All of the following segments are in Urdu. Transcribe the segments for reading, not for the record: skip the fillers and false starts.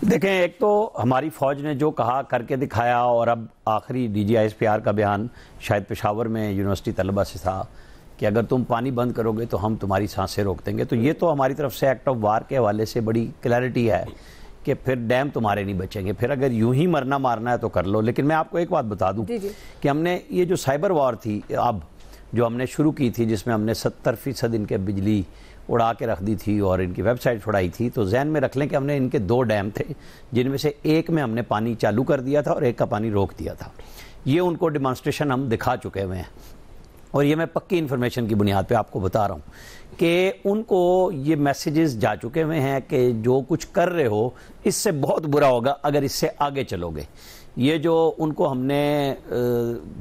دیکھیں، ایک تو ہماری فوج نے جو کہا کر کے دکھایا، اور اب آخری D G I S P R کا بیان شاید پشاور میں یونیورسٹی طلبہ سے تھا کہ اگر تم پانی بند کرو گے تو ہم تمہاری سانسیں روک دیں گے. تو یہ تو ہماری طرف سے ایکٹ آف وار کے حوالے سے بڑی کلیئرٹی ہے کہ پھر ڈیم تمہارے نہیں بچیں گے. پھر اگر یوں ہی مرنا مارنا ہے تو کر لو. لیکن میں آپ کو ایک بات بتا دوں کہ ہم نے یہ جو سائبر وار تھی اب جو ہم نے شروع کی تھی، جس میں ہم نے 70% ان کے بجلی اڑا کے رکھ دی تھی اور ان کی ویب سائٹ چھڑائی تھی، تو ذہن میں رکھ لیں کہ ہم نے ان کے 2 ڈیم تھے جن میں سے ایک میں ہم نے پانی چالو کر دیا تھا اور ایک کا پانی روک دیا تھا. یہ ان کو ڈیمانسٹریشن ہم دکھا چکے ہوئے ہیں، اور یہ میں پکی انفارمیشن کی بنیاد پہ آپ کو بتا رہا ہوں کہ ان کو یہ میسیجز جا چکے ہوئے ہیں کہ جو کچھ کر رہے ہو اس سے بہت برا ہوگا اگر اس سے آگے چلو گے. یہ جو ان کو ہم نے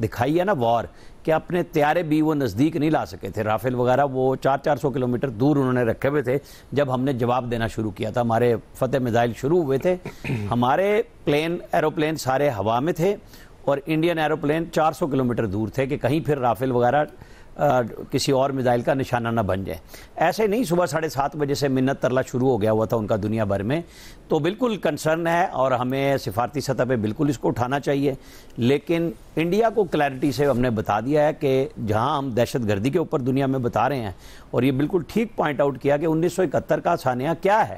دکھائی ہے نا وار، کہ اپنے طیارے بھی وہ نزدیک نہیں لا سکے تھے، رافیل وغیرہ وہ 400 کلومیٹر دور انہوں نے رکھے ہوئے تھے جب ہم نے جواب دینا شروع کیا تھا. ہمارے فتح میزائل شروع ہوئے تھے، ہمارے ایروپلین سارے ہوا میں تھے اور انڈین ایروپلین 400 کلومیٹر دور تھے کہ کہیں پھر رافیل وغیرہ کسی اور میزائل کا نشانہ نہ بن جائے. ایسے نہیں صبح 7:30 بجے سے منت ترلا شروع ہو گیا ہوا تھا ان کا دنیا بھر میں. تو بالکل کنسرن ہے اور ہمیں سفارتی سطح پہ بالکل اس کو اٹھانا چاہیے. لیکن انڈیا کو کلیئرٹی سے ہم نے بتا دیا ہے کہ جہاں ہم دہشت گردی کے اوپر دنیا میں بتا رہے ہیں، اور یہ بالکل ٹھیک پوائنٹ آؤٹ کیا کہ 1971 کا سانیہ کیا ہے،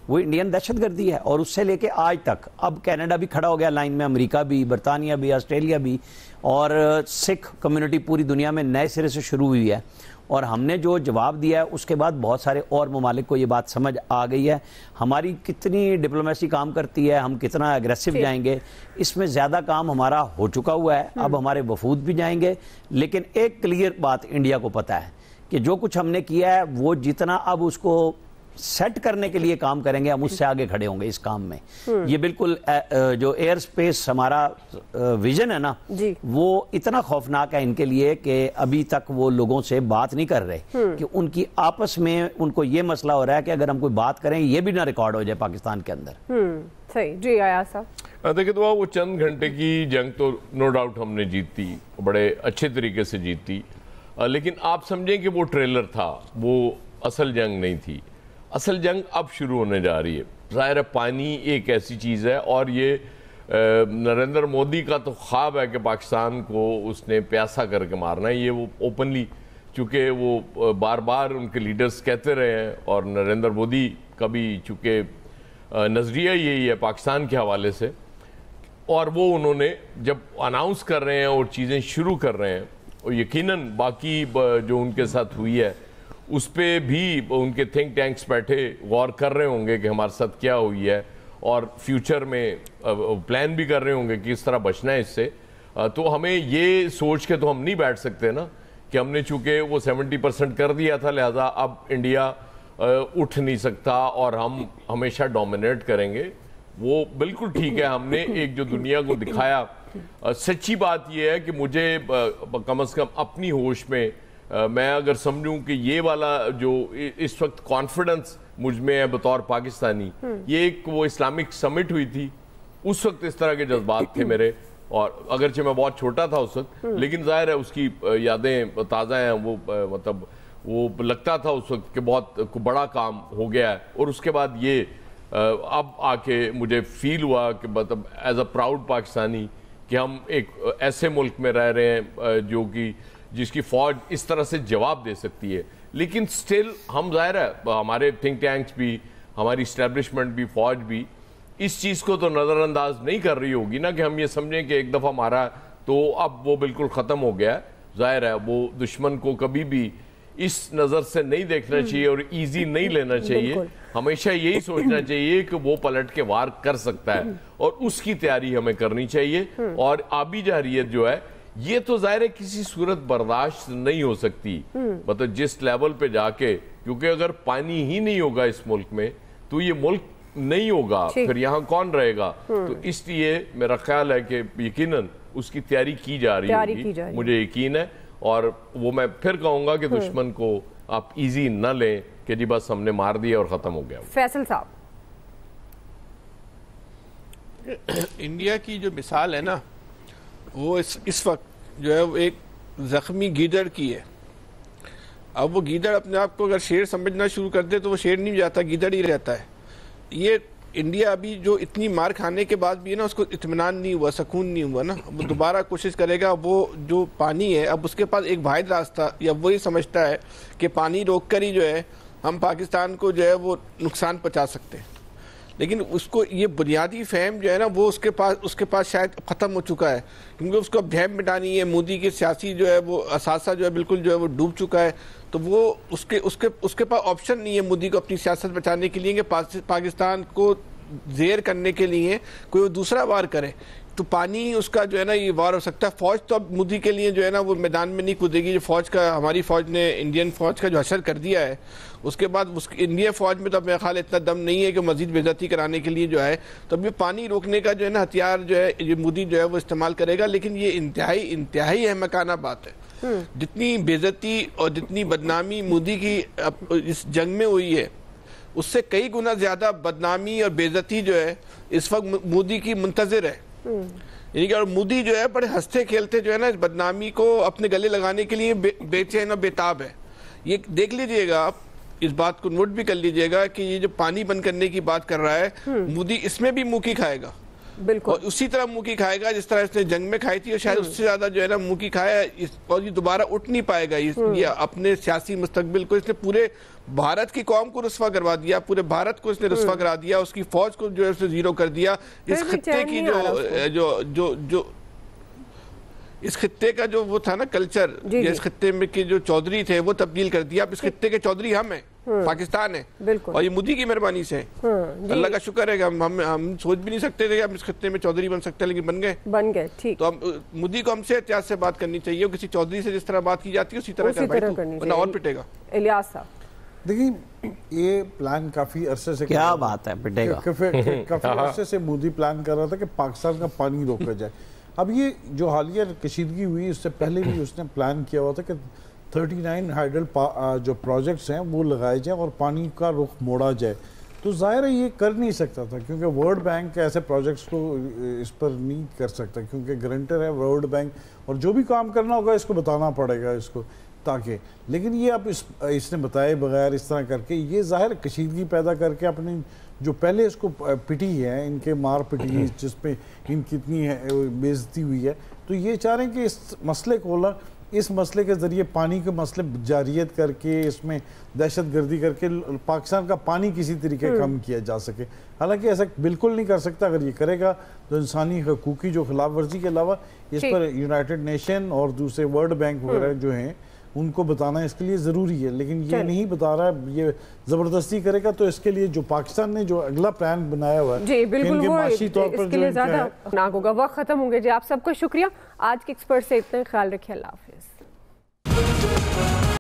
وہ انڈین دہشت گردی ہے. اور اس سے لے کے آج تک اب کینیڈا بھی کھڑا ہو گیا لائن میں، امریکہ بھی، برطانیہ بھی، آسٹریلیا بھی، اور سکھ کمیونٹی پوری دنیا میں نئے سرے سے شروع ہوئی ہے. اور ہم نے جو جواب دیا ہے اس کے بعد بہت سارے اور ممالک کو یہ بات سمجھ آ گئی ہے. ہماری کتنی ڈپلومیسی کام کرتی ہے، ہم کتنا اگریسو جائیں گے، اس میں زیادہ کام ہمارا ہو چکا ہوا ہے. اب ہمارے وفود بھی جائیں گے. لیکن ایک کلیئر بات انڈیا کو پتہ ہے کہ جو کچھ ہم نے کیا ہے وہ جتنا اب اس کو سیٹ کرنے کے لیے کام کریں گے، ہم اس سے آگے کھڑے ہوں گے اس کام میں. یہ بالکل جو ایئر سپیس ہمارا ویژن ہے نا، وہ اتنا خوفناک ہے ان کے لیے کہ ابھی تک وہ لوگوں سے بات نہیں کر رہے کہ ان کی آپس میں ان کو یہ مسئلہ ہو رہا ہے کہ اگر ہم کوئی بات کریں یہ بھی نہ ریکارڈ ہو جائے پاکستان کے اندر. صحیح. جی ایاز صاحب. دیکھیں تو وہ چند گھنٹے کی جنگ تو نو ڈاؤٹ ہم نے جیتی، بڑے اچھے طریقے سے جیتی، لیکن آپ سمجھیں کہ وہ ٹریلر تھا، وہ اصل جنگ نہیں تھی. اصل جنگ اب شروع ہونے جا رہی ہے. ظاہر ہے پانی ایک ایسی چیز ہے، اور یہ نریندر مودی کا تو خواب ہے کہ پاکستان کو اس نے پیاسا کر کے مارنا ہے. یہ وہ اوپنلی، چونکہ وہ بار بار ان کے لیڈرز کہتے رہے ہیں، اور نریندر مودی کا بھی چونکہ نظریہ یہی ہے پاکستان کے حوالے سے، اور وہ انہوں نے جب اناؤنس کر رہے ہیں اور چیزیں شروع کر رہے ہیں، اور یقیناً باقی جو ان کے ساتھ ہوئی ہے اس پہ بھی ان کے تھنک ٹینکس بیٹھے غور کر رہے ہوں گے کہ ہمارے ساتھ کیا ہوئی ہے، اور فیوچر میں پلان بھی کر رہے ہوں گے کہ اس طرح بچنا ہے اس سے. تو ہمیں یہ سوچ کے تو ہم نہیں بیٹھ سکتے نا کہ ہم نے چونکہ وہ 70% کر دیا تھا لہذا اب انڈیا اٹھ نہیں سکتا اور ہم ہمیشہ ڈومینیٹ کریں گے. وہ بالکل ٹھیک ہے، ہم نے ایک جو دنیا کو دکھایا. سچی بات یہ ہے کہ مجھے کم از کم اپنی ہوش میں میں اگر سمجھوں کہ یہ والا جو اس وقت کانفیڈنس مجھ میں ہے بطور پاکستانی، یہ ایک وہ اسلامک سمٹ ہوئی تھی، اس وقت اس طرح کے جذبات تھے میرے، اور اگرچہ میں بہت چھوٹا تھا اس وقت، لیکن ظاہر ہے اس کی یادیں تازہ ہیں. وہ مطلب وہ لگتا تھا اس وقت کہ بہت بڑا کام ہو گیا ہے. اور اس کے بعد یہ اب آ کے مجھے فیل ہوا کہ مطلب ایز اے پراؤڈ پاکستانی کہ ہم ایک ایسے ملک میں رہ رہے ہیں جو کہ جس کی فوج اس طرح سے جواب دے سکتی ہے. لیکن سٹل ہم ظاہر ہے ہمارے تھنک ٹینکس بھی، ہماری اسٹیبلشمنٹ بھی، فوج بھی اس چیز کو تو نظر انداز نہیں کر رہی ہوگی نا کہ ہم یہ سمجھیں کہ ایک دفعہ مارا تو اب وہ بالکل ختم ہو گیا ہے. ظاہر ہے وہ دشمن کو کبھی بھی اس نظر سے نہیں دیکھنا چاہیے اور ایزی نہیں لینا چاہیے. ہمیشہ یہی سوچنا چاہیے کہ وہ پلٹ کے وار کر سکتا ہے اور اس کی تیاری ہمیں کرنی چاہیے. اور آبی جارحیت جو ہے یہ تو ظاہر ہے کسی صورت برداشت نہیں ہو سکتی، مطلب جس لیول پہ جا کے، کیونکہ اگر پانی ہی نہیں ہوگا اس ملک میں تو یہ ملک نہیں ہوگا، پھر یہاں کون رہے گا. تو اس لیے میرا خیال ہے کہ یقیناً اس کی تیاری کی جا رہی ہوگی، مجھے یقین ہے. اور وہ میں پھر کہوں گا کہ دشمن کو آپ ایزی نہ لیں کہ جی بس ہم نے مار دیا اور ختم ہو گیا. فیصل صاحب. انڈیا کی جو مثال ہے نا وہ اس وقت جو ہے وہ ایک زخمی گیدڑ کی ہے. اب وہ گیدڑ اپنے آپ کو اگر شیر سمجھنا شروع کر دے تو وہ شیر نہیں جاتا، گیدڑ ہی رہتا ہے. یہ انڈیا ابھی جو اتنی مار کھانے کے بعد بھی ہے نا اس کو اطمینان نہیں ہوا, سکون نہیں ہوا نا, وہ دوبارہ کوشش کرے گا. وہ جو پانی ہے اب اس کے پاس ایک واحد راستہ, یا وہی سمجھتا ہے کہ پانی روک کر ہی جو ہے ہم پاکستان کو جو ہے وہ نقصان پہنچا سکتے ہیں. لیکن اس کو یہ بنیادی فہم جو ہے نا وہ اس کے پاس شاید ختم ہو چکا ہے, کیونکہ اس کو اب جھیم مٹانی ہے. مودی کی سیاسی جو ہے وہ اثاثہ جو ہے بالکل جو ہے وہ ڈوب چکا ہے. تو وہ اس کے پاس آپشن نہیں ہے مودی کو اپنی سیاست بچانے کے لیے کہ پاکستان کو زیر کرنے کے لیے کوئی وہ دوسرا وار کرے. تو پانی اس کا جو ہے نا یہ وار ہو سکتا ہے. فوج تو اب مودی کے لیے جو ہے نا وہ میدان میں نہیں کودے گی. جو فوج کا ہماری فوج نے انڈین فوج کا جو حشر کر دیا ہے, اس کے بعد انڈین فوج میں تو اب میرا خیال اتنا دم نہیں ہے کہ مزید بے عزتی کرانے کے لیے جو ہے. تو اب یہ پانی روکنے کا جو ہے نا ہتھیار جو ہے یہ مودی جو ہے وہ استعمال کرے گا. لیکن یہ انتہائی احمقانہ بات ہے. جتنی بے عزتی اور جتنی بدنامی مودی کی اس جنگ میں ہوئی ہے, اس سے کئی گنا زیادہ بدنامی اور بے عزتی جو ہے اس وقت مودی کی منتظر ہے. یعنی کہ اور مودی جو ہے بڑے ہنستے کھیلتے جو ہے نا اس بدنامی کو اپنے گلے لگانے کے لیے بے چین اور بےتاب ہے. یہ دیکھ لیجئے گا آپ, اس بات کو نوٹ بھی کر لیجئے گا کہ یہ جو پانی بند کرنے کی بات کر رہا ہے مودی اس میں بھی منہ کی کھائے گا. بالکل, اور اسی طرح منہ کی کھائے گا جس طرح اس نے جنگ میں کھائی تھی, اور شاید اس سے زیادہ جو ہے نا منہ کی کھایا, اور یہ دوبارہ اٹھ نہیں پائے گا. یہ اپنے سیاسی مستقبل کو اس نے پورے بھارت کی قوم کو رسوا کروا دیا, پورے بھارت کو اس نے رسوا کرا دیا, اس کی فوج کو جو ہے اس نے زیرو کر دیا. اس خطے کی جو اس خطے کا جو وہ تھا نا کلچر, اس خطے میں کے جو چودھری تھے وہ تبدیل کر دیا. اب اس خطے کے چودھری ہم ہیں, پاکستان ہے, اور یہ مودی کی مہربانی سے. اللہ کا شکر ہے کہ ہم سوچ بھی نہیں سکتے تھے کہ ہم اس خطے میں چودھری بن سکتے ہیں, لیکن بن گئے. ٹھیک, تو مودی کو ہم سے احتیاط سے بات کرنی چاہیے, اور کسی چودھری سے جس طرح بات کی جاتی ہے اسی طرح کرنا, اور پٹے گا. الیاس صاحب دیکھیں, یہ پلان کافی عرصے سے کیا بات ہے, پٹے گا. کافی عرصے سے مودی پلان کر رہا تھا کہ پاکستان کا پانی روکا جائے. اب یہ جو حالیہ کشیدگی ہوئی اس سے پہلے بھی اس نے پلان کیا ہوا تھا کہ 39 ہائیڈل جو پروجیکٹس ہیں وہ لگائے جائیں اور پانی کا رخ موڑا جائے. تو ظاہر ہے یہ کر نہیں سکتا تھا, کیونکہ ورلڈ بینک ایسے پروجیکٹس کو اس پر نہیں کر سکتا, کیونکہ گرنٹر ہے ورلڈ بینک, اور جو بھی کام کرنا ہوگا اس کو بتانا پڑے گا اس کو تاکہ. لیکن یہ اب اس نے بتائے بغیر اس طرح کر کے یہ ظاہر کشیدگی پیدا کر کے اپنی جو پہلے اس کو پٹی ہے, ان کے مار پٹی جس پہ ان کی اتنی بے عزتی ہوئی ہے, تو یہ چاہ رہے ہیں کہ اس مسئلے کو اس مسئلے کے ذریعے پانی کے مسئلے جاریت کر کے اس میں دہشت گردی کر کے پاکستان کا پانی کسی طریقے کم کیا جا سکے. حالانکہ ایسا بالکل نہیں کر سکتا. اگر یہ کرے گا تو انسانی حقوق کی جو خلاف ورزی کے علاوہ اس پر یونائٹڈ نیشن اور دوسرے ورلڈ بینک وغیرہ جو ہیں ان کو بتانا اس کے لیے ضروری ہے. لیکن یہ نہیں بتا رہا, یہ زبردستی کرے گا تو اس کے لیے جو پاکستان نے جو اگلا پلان بنایا ہوا ہے جی بالکل وہ معاشی طور پر اس کے لیے زیادہ ناک ہوگا. وقت ختم ہو گیا جی. آپ سب کو شکریہ. آج کے ایکسپرٹ سے اتنا خیال رکھیں. اللہ حافظ.